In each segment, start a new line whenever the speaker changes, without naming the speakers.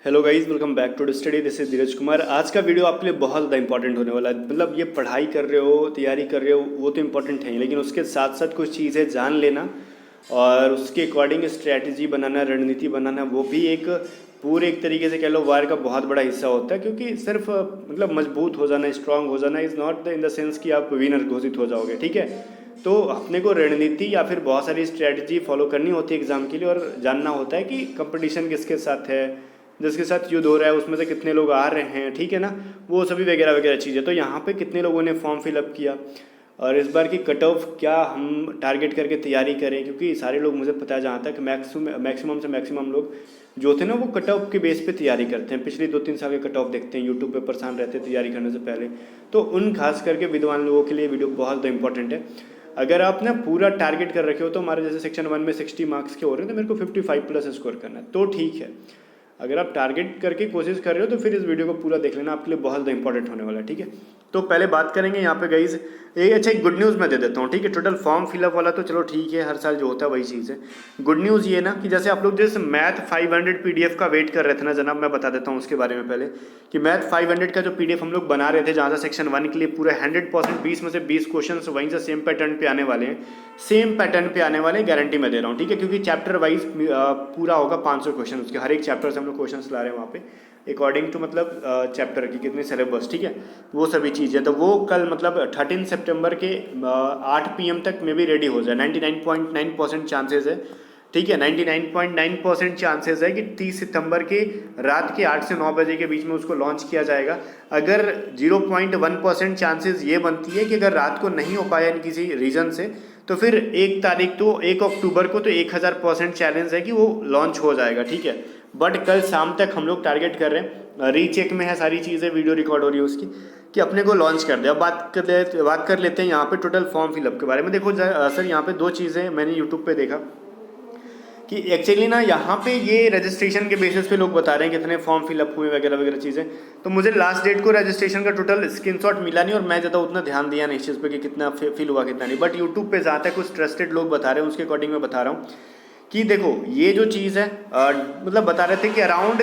Hello guys, welcome back to study. This is Dheeraj Kumar. आज का video आपके लिए बहुत ज़्यादा इंपॉर्टेंट होने वाला है। मतलब ये पढ़ाई कर रहे हो, तैयारी कर रहे हो, वो तो इम्पोर्टेंट है ही, लेकिन उसके साथ साथ कुछ चीज़ें जान लेना और उसके अकॉर्डिंग स्ट्रैटेजी बनाना, रणनीति बनाना, वो भी एक पूरे एक तरीके से कह लो वार का बहुत बड़ा हिस्सा होता है। क्योंकि सिर्फ मतलब मजबूत हो जाना, स्ट्रांग हो जाना is not in the sense कि आप विनर घोषित हो जाओगे, ठीक है। तो अपने को रणनीति या फिर बहुत सारी स्ट्रैटेजी फॉलो करनी होती है एग्ज़ाम के लिए, और जानना होता है कि कंपटीशन किसके साथ है, जिसके साथ युद्ध हो रहा है उसमें से कितने लोग आ रहे हैं, ठीक है ना। वो सभी वगैरह वगैरह चीज़ें। तो यहाँ पे कितने लोगों ने फॉर्म फिलअप किया और इस बार की कट ऑफ क्या हम टारगेट करके तैयारी करें, क्योंकि सारे लोग, मुझे पता है जहाँ तक मैक्सिमम से मैक्सिमम लोग जो थे ना वो कट ऑफ के बेस पे तैयारी करते हैं। पिछले 2-3 साल के कट ऑफ देखते हैं, यूट्यूब पे परेशान रहते हैं तैयारी करने से पहले। तो उन खास करके विद्वान लोगों के लिए वीडियो बहुत ज़्यादा इंपॉर्टेंट है। अगर आप ना पूरा टारगेट कर रखे हो, तो हमारे जैसे सेक्शन 1 में 60 मार्क्स के हो रहे हैं, तो मेरे को 55 प्लस स्कोर करना है, तो ठीक है। अगर आप टारगेट करके कोशिश कर रहे हो तो फिर इस वीडियो को पूरा देख लेना, आपके लिए बहुत ज़्यादा इंपॉर्टेंट होने वाला है, ठीक है। तो पहले बात करेंगे यहाँ पे गाइज, एक गुड न्यूज़ मैं दे देता हूँ, ठीक है। टोटल फॉर्म फिलअप वाला तो चलो ठीक है, हर साल जो होता है वही चीज़ है। गुड न्यूज़ ये ना कि जैसे आप लोग जैसे मैथ 500 PDF का वेट कर रहे थे ना जनाब, मैं बता देता हूँ उसके बारे में पहले कि मैथ 500 का जो PDF हम लोग बना रहे थे, जहाँ से सेक्शन 1 के लिए पूरा 100% 20 में से 20 क्वेश्चन वहीं से सेम पैटर्न पे आने वाले हैं, सेम पैटर्न पे आने वाले, गारंटी मैं दे रहा हूँ, ठीक है। क्योंकि चैप्टर वाइज पूरा होगा 500 क्वेश्चन, उसके हर एक चैप्टर से हम लोग क्वेश्चन ला रहे हैं वहाँ पे अकॉर्डिंग टू मतलब चैप्टर की कितनी सिलेबस, ठीक है। वो सभी चीज़ें तो वो कल मतलब 13 सितंबर के 8 PM तक में भी रेडी हो जाए। 99.9% चांसेस है, ठीक है। 99.9% चांसेस है कि 30 सितंबर के रात के 8 से 9 बजे के बीच में उसको लॉन्च किया जाएगा। अगर 0.1% चांसेस ये बनती है कि अगर रात को नहीं हो पाया इन किसी रीज़न से, तो फिर 1 अक्टूबर को तो 1000% चैलेंज है कि वो लॉन्च हो जाएगा, ठीक है। बट कल शाम तक हम लोग टारगेट कर रहे हैं, रीचेक में है सारी चीज़ें, वीडियो रिकॉर्ड हो रही है उसकी, कि अपने को लॉन्च कर दे। अब बात कर लेते हैं यहाँ पे टोटल फॉर्म फिलअप के बारे में। देखो सर, यहाँ पे दो चीज़ें मैंने यूट्यूब पे देखा कि एक्चुअली ना यहाँ पे ये रजिस्ट्रेशन के बेसिस पे लोग बता रहे हैं कितने फॉर्म फिलअप हुए वगैरह वगैरह चीज़ें। तो मुझे लास्ट डेट को रजिस्ट्रेशन का टोटल स्क्रीनशॉट मिला नहीं, और मैं ज़्यादा उतना ध्यान दिया नहीं इस चीज़ पे कि कितना फिल हुआ कितना नहीं। बट यूट्यूब पे जहाँ तक कुछ ट्रस्टेड लोग बता रहे हैं उसके अकॉर्डिंग मैं बता रहा हूँ कि देखो ये जो चीज़ है, मतलब बता रहे थे कि अराउंड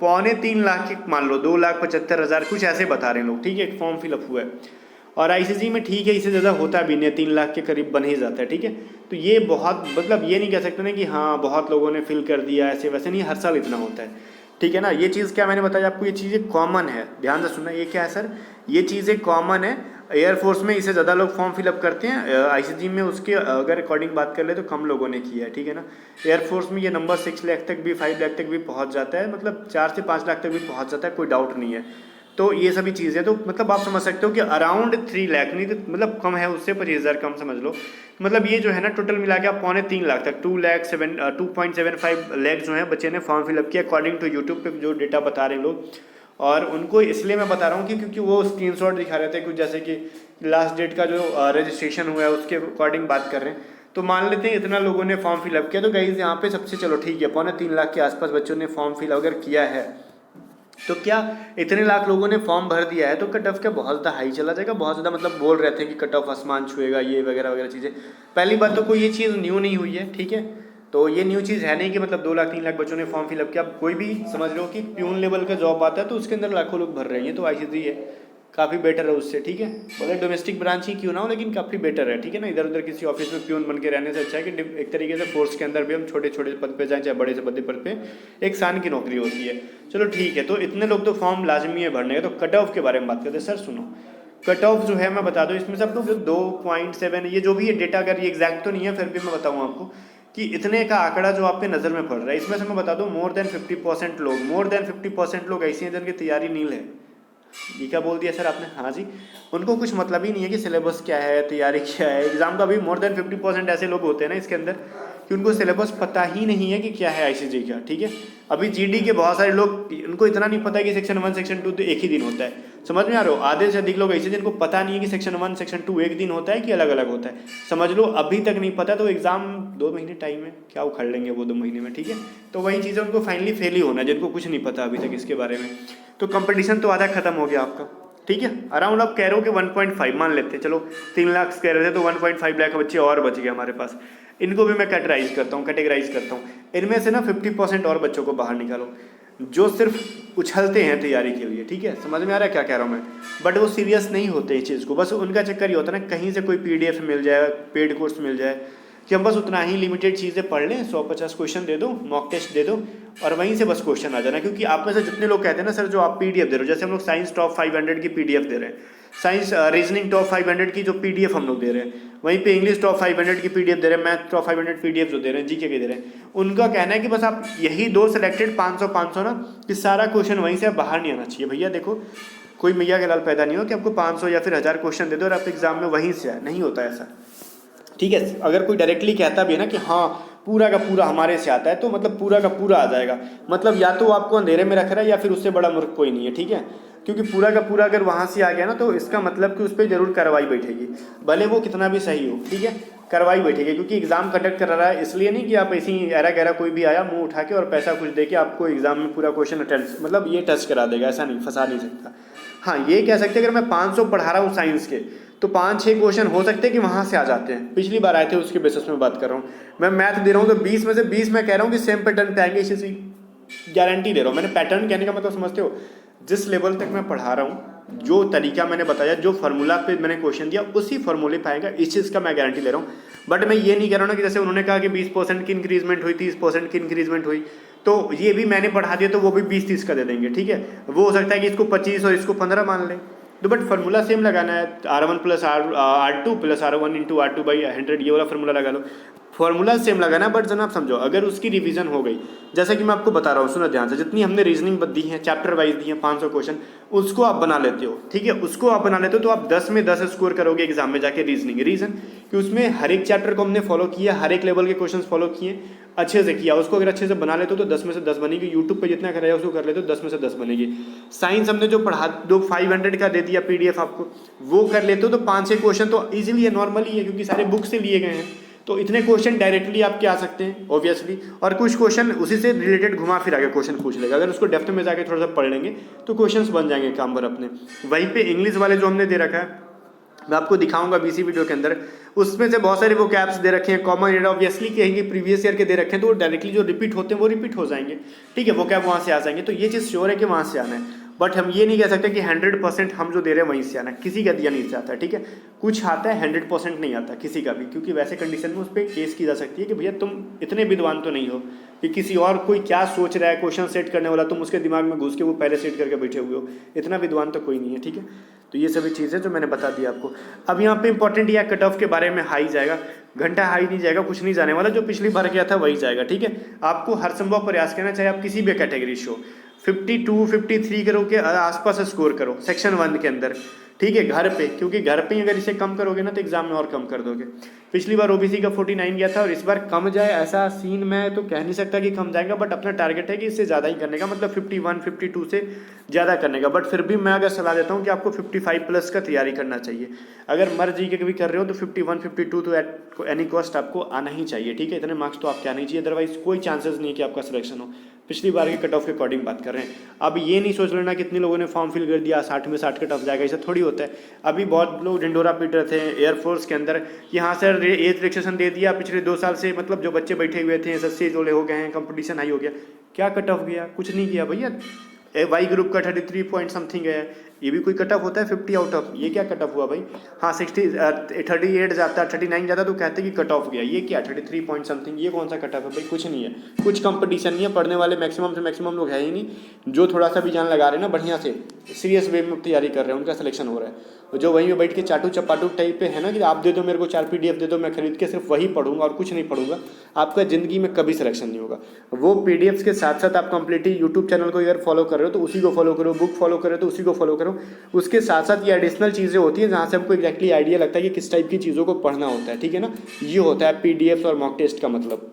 2.25 लाख के, मान लो 2,75,000 कुछ ऐसे बता रहे हैं लोग, ठीक है, एक फॉर्म फिलअप हुआ है। और आईसीसी में ठीक है, इससे ज़्यादा होता भी नहीं, 3 लाख के करीब बन ही जाता है, ठीक है। तो ये बहुत, मतलब ये नहीं कह सकते ना कि हाँ बहुत लोगों ने फिल कर दिया, ऐसे वैसे नहीं, हर साल इतना होता है, ठीक है ना। ये चीज़ क्या मैंने बताया आपको, ये चीज़ें कॉमन है, ध्यान से सुनना। ये क्या है सर, ये चीज़ें कॉमन है। एयरफोर्स में इससे ज़्यादा लोग फॉर्म फिलअप करते हैं, आईसीजी में उसके अगर अकॉर्डिंग बात कर ले तो कम लोगों ने किया है, ठीक है ना। एयरफोर्स में ये नंबर 6 लाख तक भी, 5 लाख तक भी पहुंच जाता है, मतलब 4 से 5 लाख तक भी पहुंच जाता है, कोई डाउट नहीं है। तो ये सभी चीज़ें, तो मतलब आप समझ सकते हो कि अराउंड 3 लाख, नहीं तो मतलब कम है उससे, 25,000 कम समझ लो। मतलब ये जो है ना टोटल मिला के आप 2.25 लाख तक, 2.75 लाख जो है बच्चे ने फॉर्म फिलअप किया अकॉर्डिंग टू यूट्यूब पे जो डेटा बता रहे हैं लोग। और उनको इसलिए मैं बता रहा हूँ कि क्योंकि वो स्क्रीनशॉट दिखा रहे थे कुछ, जैसे कि लास्ट डेट का जो रजिस्ट्रेशन हुआ है उसके अकॉर्डिंग बात कर रहे हैं। तो मान लेते हैं इतना लोगों ने फॉर्म फिलअप किया, तो गाइस यहाँ पे सबसे, चलो ठीक है, 2.25 लाख के आसपास बच्चों ने फॉर्म फिल अगर किया है, तो क्या इतने लाख लोगों ने फॉर्म भर दिया है तो कट ऑफ क्या बहुत ज़्यादा हाई चला जाएगा। बहुत ज़्यादा मतलब बोल रहे थे कि कट ऑफ आसमान छुएगा, ये वगैरह वगैरह चीज़ें। पहली बात तो कोई ये चीज़ न्यू नहीं हुई है, ठीक है। तो ये न्यू चीज़ है नहीं कि मतलब 2 लाख 3 लाख बच्चों ने फॉर्म फिलअप किया। अब कोई भी समझ लो कि प्यून लेवल का जॉब आता है तो उसके अंदर लाखों लोग भर रहे हैं, ये तो आईसीसी है, काफ़ी बेटर है उससे, ठीक है। भले डोमेस्टिक ब्रांच ही क्यों ना हो, लेकिन काफ़ी बेटर है, ठीक है ना। इधर उधर किसी ऑफिस में प्यून बन के रहने से अच्छा है कि एक तरीके से फोर्स के अंदर भी हम छोटे छोटे पद पे जाएं, चाहे बड़े से बड़े पद पे, एक शान की नौकरी होती है। चलो ठीक है, तो इतने लोग तो फॉर्म लाजमी है भरने का। तो कट ऑफ के बारे में बात करते हैं। सर सुनो, कट ऑफ जो है मैं बता दूं, इसमें से आप लोग जो 2.7, ये जो भी ये डेटा, अगर ये एग्जैक्ट तो नहीं है फिर भी मैं बताऊँ आपको कि इतने का आंकड़ा जो आपके नज़र में पड़ रहा है, इसमें से मैं बता दूं मोर देन 50% लोग ऐसे हैं जिनकी तैयारी नील है। ये क्या बोल दिया सर आपने, हाँ जी। उनको कुछ मतलब ही नहीं है कि सिलेबस क्या है, तैयारी क्या है एग्जाम का। भी मोर देन 50% ऐसे लोग होते हैं ना इसके अंदर कि उनको सिलेबस पता ही नहीं है कि क्या है आईसीजी का, ठीक है। अभी जीडी के बहुत सारे लोग, उनको इतना नहीं पता है कि सेक्शन 1 सेक्शन 2 तो एक ही दिन होता है, समझ में आ रहा हो। आधे से अधिक लोग ऐसे जिनको पता नहीं है कि सेक्शन 1 सेक्शन 2 एक दिन होता है कि अलग अलग होता है, समझ लो अभी तक नहीं पता। तो एग्जाम 2 महीने टाइम है, क्या उखाड़ लेंगे वो 2 महीने में, ठीक है। तो वही चीज़ें उनको फाइनली फेल ही होना है, जिनको कुछ नहीं पता अभी तक इसके बारे में। तो कंपटीशन तो आधा खत्म हो गया आपका, ठीक है। अराउंड आप कह रहे हो कि 1.5 मान लेते हैं, चलो 3 लाख कह रहे थे तो 1.5 लाख बच्चे और बच गए हमारे पास। इनको भी मैं कैटेगराइज करता हूँ, इनमें से ना 50% और बच्चों को बाहर निकालो। जो सिर्फ उछलते हैं तैयारी के लिए, ठीक है, समझ में आ रहा है क्या कह रहा हूँ मैं, बट वो सीरियस नहीं होते इस चीज़ को, बस उनका चक्कर ये होता है ना कहीं से कोई PDF मिल जाए, पेड कोर्स मिल जाए, कि हम बस उतना ही लिमिटेड चीज़ें पढ़ लें, 150 क्वेश्चन दे दो, मॉक टेस्ट दे दो और वहीं से बस क्वेश्चन आ जाना। क्योंकि आप में से जितने लोग कहते हैं ना सर जो आप PDF दे रहे हो, जैसे हम लोग साइंस टॉप 500 की PDF दे रहे हैं, साइंस रीजनिंग टॉप 500 की जो PDF हम लोग दे रहे हैं, वहीं पे इंग्लिश टॉप 500 की PDF दे रहे हैं, मैथ टॉप 500 PDF जो दे रहे हैं, GK के दे रहे हैं, उनका कहना है कि बस आप यही 2 सिलेक्टेड 500 ना, कि सारा क्वेश्चन वहीं से बाहर नहीं आना चाहिए। भैया देखो, कोई मैया के लाल पैदा नहीं हो कि आपको 500 या फिर 1000 क्वेश्चन दे दो और आप एग्जाम में वहीं से आए, नहीं होता ऐसा, ठीक है। अगर कोई डायरेक्टली कहता भी है ना कि हाँ पूरा का पूरा हमारे से आता है, तो मतलब पूरा का पूरा आ जाएगा, मतलब या तो आपको अंधेरे में रख रहा है या फिर उससे बड़ा मूर्ख कोई नहीं है, ठीक है। क्योंकि पूरा का पूरा अगर वहाँ से आ गया ना, तो इसका मतलब कि उस पर जरूर कार्रवाई बैठेगी, भले वो कितना भी सही हो, ठीक है, कार्रवाई बैठेगी। क्योंकि एग्जाम कंडक्ट कर रहा है, इसलिए नहीं कि आप ऐसी ऐरा गहरा कोई भी आया मुंह उठा के और पैसा कुछ दे के आपको एग्जाम में पूरा क्वेश्चन अटेंड मतलब ये टच करा देगा, ऐसा नहीं, फंसा नहीं सकता। हाँ ये कह सकते हैं अगर मैं 500 पढ़ा रहा हूँ साइंस के, तो 5-6 क्वेश्चन हो सकते हैं कि वहाँ से आ जाते हैं, पिछली बार आए थे उसके बेसिस में बात कर रहा हूँ। मैं मैथ दे रहा हूँ तो 20 में से 20 मैं कह रहा हूँ कि सेम पैटर्न पे आएंगे, इसी गारंटी दे रहा हूँ। मैंने पैटर्न कहने का मतलब समझते हो, जिस लेवल तक मैं पढ़ा रहा हूँ, जो तरीका मैंने बताया, जो फार्मूला पे मैंने क्वेश्चन दिया, उसी फार्मूले पे आएगा, इस चीज़ का मैं गारंटी ले रहा हूँ। बट मैं ये नहीं कह रहा हूँ ना कि जैसे उन्होंने कहा कि 20% की इंक्रीजमेंट हुई, 30% की इंक्रीजमेंट हुई, तो ये भी मैंने बढ़ा दिया तो वो भी 20-30 का दे देंगे, ठीक है। वो हो सकता है कि इसको 25 और इसको 15 मान लें, तो बट फार्मूला सेम लगाना है, R1 + R2 + R1 × R2/100, ये वाला फार्मूला लगा लो, फार्मूला सेम लगाना है। बट जनाब समझो, अगर उसकी रिवीजन हो गई, जैसा कि मैं आपको बता रहा हूँ, सुनो ध्यान से, जितनी हमने रीजनिंग दी है, चैप्टर वाइज दी है 500 क्वेश्चन, उसको आप बना लेते हो, ठीक है, उसको आप बना लेते हो, तो आप 10 में 10 स्कोर करोगे एग्जाम में जाके रीजनिंग। रीजन कि उसमें हर एक चैप्टर को हमने फॉलो किया, हर एक लेवल के क्वेश्चन फॉलो किए, अच्छे से किया, उसको अगर अच्छे से बना लेते हो तो 10 में से 10 बनेगी। यूट्यूब पे जितना कराया उसको कर लेते हो, 10 में से 10 बनेगी। साइंस हमने जो पढ़ा, जो 500 का दे दिया PDF आपको, वो कर लेते हो तो 5-6 क्वेश्चन तो ईजिली है, नॉर्मली है, क्योंकि सारे बुक से लिए गए हैं, तो इतने क्वेश्चन डायरेक्टली आपके आ सकते हैं ऑब्वियसली। और कुछ क्वेश्चन उसी से रिलेटेड घुमा फिरा के क्वेश्चन पूछ लेगा, अगर उसको डेप्थ में जाके थोड़ा सा पढ़ लेंगे तो क्वेश्चंस बन जाएंगे काम भर अपने। वहीं पे इंग्लिश वाले जो हमने दे रखा है, मैं आपको दिखाऊंगा BC वीडियो के अंदर, उसमें से बहुत सारे वो कैप्स दे रखे हैं, कॉमन एरिया ऑब्वियसली कहेंगे प्रीवियस ईयर के दे रखे हैं, तो वो डायरेक्टली जो रिपीट होते हैं वो रिपीट हो जाएंगे, ठीक है, वो कैप वहाँ से आ जाएंगे, तो ये चीज़ श्योर है कि वहाँ से आना है। बट हम ये नहीं कह सकते कि 100% हम जो दे रहे हैं वहीं से आना है, किसी का दिया नहीं जाता, ठीक है, कुछ आता है, 100% नहीं आता किसी का भी, क्योंकि वैसे कंडीशन में उस पर केस की जा सकती है कि भैया तुम इतने विद्वान तो नहीं हो कि किसी और कोई क्या सोच रहा है क्वेश्चन सेट करने वाला, तुम उसके दिमाग में घुस के वो पहले सेट करके बैठे हुए हो, इतना विद्वान तो कोई नहीं है, ठीक है। तो ये सभी चीज़ें जो मैंने बता दी आपको। अब यहाँ पे इंपॉर्टेंट यह कट ऑफ के बारे में हाई जाएगा, घंटा हाई नहीं जाएगा, कुछ नहीं जाने वाला, जो पिछली बार गया था वही जाएगा, ठीक है। आपको हर संभव प्रयास करना, चाहे आप किसी भी कैटेगरी से हो, 52-53 करो के आसपास स्कोर करो सेक्शन 1 के अंदर, ठीक है, घर पे, क्योंकि घर पे ही अगर इसे कम करोगे ना तो एग्जाम में और कम कर दोगे। पिछली बार OBC का 49 गया था और इस बार कम जाए ऐसा सीन मैं तो कह नहीं सकता कि कम जाएगा, बट अपना टारगेट है कि इससे ज़्यादा ही करने का, मतलब 51-52 से ज़्यादा करने का। बट फिर भी मैं अगर सलाह देता हूँ कि आपको 55+ का तैयारी करना चाहिए। अगर मर जी के भी कर रहे हो तो 51-52 तो एट एनी कॉस्ट आपको आना ही चाहिए, ठीक है, इतने मार्क्स तो आपके आने ही चाहिए, अदरवाइज कोई चांसेस नहीं है कि आपका सिलेक्शन हो। पिछली बार के कट ऑफ के अकॉर्डिंग बात कर रहे हैं। अब ये नहीं सोच लेना कितने लोगों ने फॉर्म फिल कर दिया 60 में 60 कट ऑफ जाएगा, ऐसा थोड़ी होता है। अभी बहुत लोग ढिंडोरा पीट रहे थे एयरफोर्स के अंदर, यहाँ सर एज रिलेक्सेशन दे दिया पिछले 2 साल से, मतलब जो बच्चे बैठे हुए थे SSC जोड़े हो गए हैं, कंपटीशन हाई हो गया, क्या कट ऑफ गया, कुछ नहीं किया भैया। वाई ग्रुप का 33 पॉइंट समथिंग है, ये भी कोई कट ऑफ होता है 50 आउट ऑफ, ये क्या कट ऑफ हुआ भाई। हाँ 38 जाता, 39 जाता तो कहते कि कट ऑफ गया, ये क्या 33 पॉइंट समथिंग, ये कौन सा कट ऑफ है भाई, कुछ नहीं है, कुछ कंपटीशन नहीं है, पढ़ने वाले मैक्सिमम से मैक्सिमम लोग है ही नहीं, जो थोड़ा सा भी जान लगा रहे हैं ना, बढ़िया से सीरियस वे में तैयारी कर रहे हैं, उनका सिलेक्शन हो रहा है। जो वहीं पे बैठ के चाटू चपाटू टाइप पे है ना कि आप दे दो मेरे को 4 PDF दे दो, मैं खरीद के सिर्फ वही पढ़ूंगा और कुछ नहीं पढ़ूंगा, आपका ज़िंदगी में कभी सिलेक्शन नहीं होगा। वो PDFs के साथ साथ आप कंप्लीटली यूट्यूब चैनल को अगर फॉलो कर रहे हो तो उसी को फॉलो करो, बुक फॉलो कर रहे हो तो उसी को फॉलो करो, उसके साथ साथ ये एडिशनल चीज़ें होती हैं जहाँ से हमको एग्जैक्टली आइडिया लगता है कि किस टाइप की चीज़ों को पढ़ना होता है, ठीक है ना। ये होता है PDFs और मॉक टेस्ट का मतलब,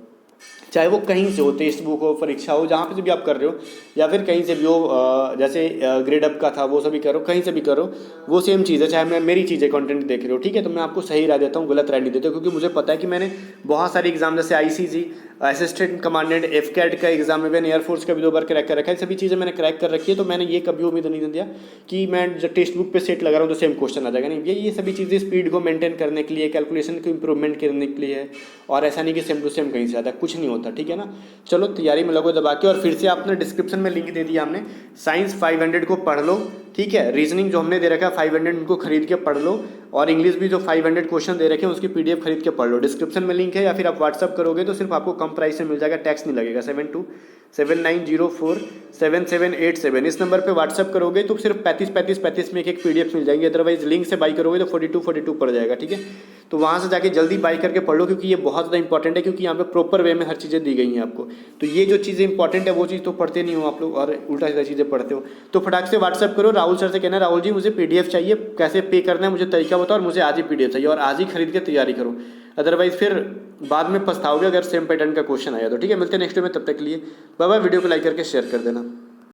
चाहे वो कहीं से हो, टेक्स्ट बुक हो, परीक्षा हो, जहाँ पे से भी आप कर रहे हो, या फिर कहीं से भी हो, जैसे ग्रेड अप का था वो सभी करो, कहीं से भी करो, वो सेम चीज़ है। चाहे मैं मेरी चीज़ें कंटेंट देख रहे हो, ठीक है, तो मैं आपको सही राय देता हूँ, गलत राय नहीं देता, क्योंकि मुझे पता है कि मैंने बहुत सारे एग्जाम जैसे ICG असिस्टेंट कमांडेंट एफकैट का एग्जाम में मैंने एयरफोर्स का भी 2 बार क्रैक कर रखा है। सभी चीज़ें मैंने क्रैक कर रखी है, तो मैंने ये कभी उम्मीद नहीं दिया कि मैं जब टेक्स्ट बुक पे सेट लगा रहा हूँ तो सेम क्वेश्चन आ जाएगा। नहीं, ये सभी चीज़ें स्पीड को मेंटेन करने के लिए, कैलकुलेशन को इंप्रूवमेंट करने के लिए है, और ऐसा नहीं कि सेम टू सेम कहीं से आता, कुछ नहीं होता। ठीक है ना, चलो तैयारी में लगो दबा के। और फिर से आपने डिस्क्रिप्शन में लिंक दे दिया हमने, साइंस 500 को पढ़ लो, ठीक है। रीजनिंग जो हमने दे रखा है 500 उनको खरीद के पढ़ लो, और इंग्लिश भी जो 500 क्वेश्चन दे रखे हैं उसकी पीडीएफ खरीद के पढ़ लो। डिस्क्रिप्शन में लिंक है, या फिर आप व्हाट्सअप करोगे तो सिर्फ आपको कम प्राइस में मिल जाएगा, टैक्स नहीं लगेगा। 7279047787 इस नंबर पे व्हाट्सअप करोगे तो सिर्फ 35 में एक पीडीएफ मिल जाएंगे। अदरवाइज लिंक से बाई करोगे तो 42 पड़ जाएगा। ठीक है, तो वहाँ से जाके जल्दी बाई करके पढ़ लो, क्योंकि ये बहुत ज़्यादा इंपॉर्टेंट है, क्योंकि यहाँ पे प्रॉपर वे में हर चीज़ें दी गई हैं आपको। तो ये जो चीज़ें इंपॉर्टेंट है वो चीज़ तो पढ़ते नहीं हो आप लोग, और उल्टा सीधा चीज़ें पढ़ते हो। तो फटाक से व्हाट्सअप करो, राहुल सर से कहना राहुल जी मुझे पीडीएफ चाहिए, कैसे पे करना है मुझे तरीका बताओ, और मुझे आज ही पीडीएफ चाहिए, और आज ही खरीद के तैयारी करो। अदरवाइज फिर बाद में पछताओगे अगर सेम पैटर्न का क्वेश्चन आया तो। ठीक है, मिलते हैं नेक्स्ट वीडियो में, तब तक के लिए बाय बाय। वीडियो को लाइक करके शेयर कर देना।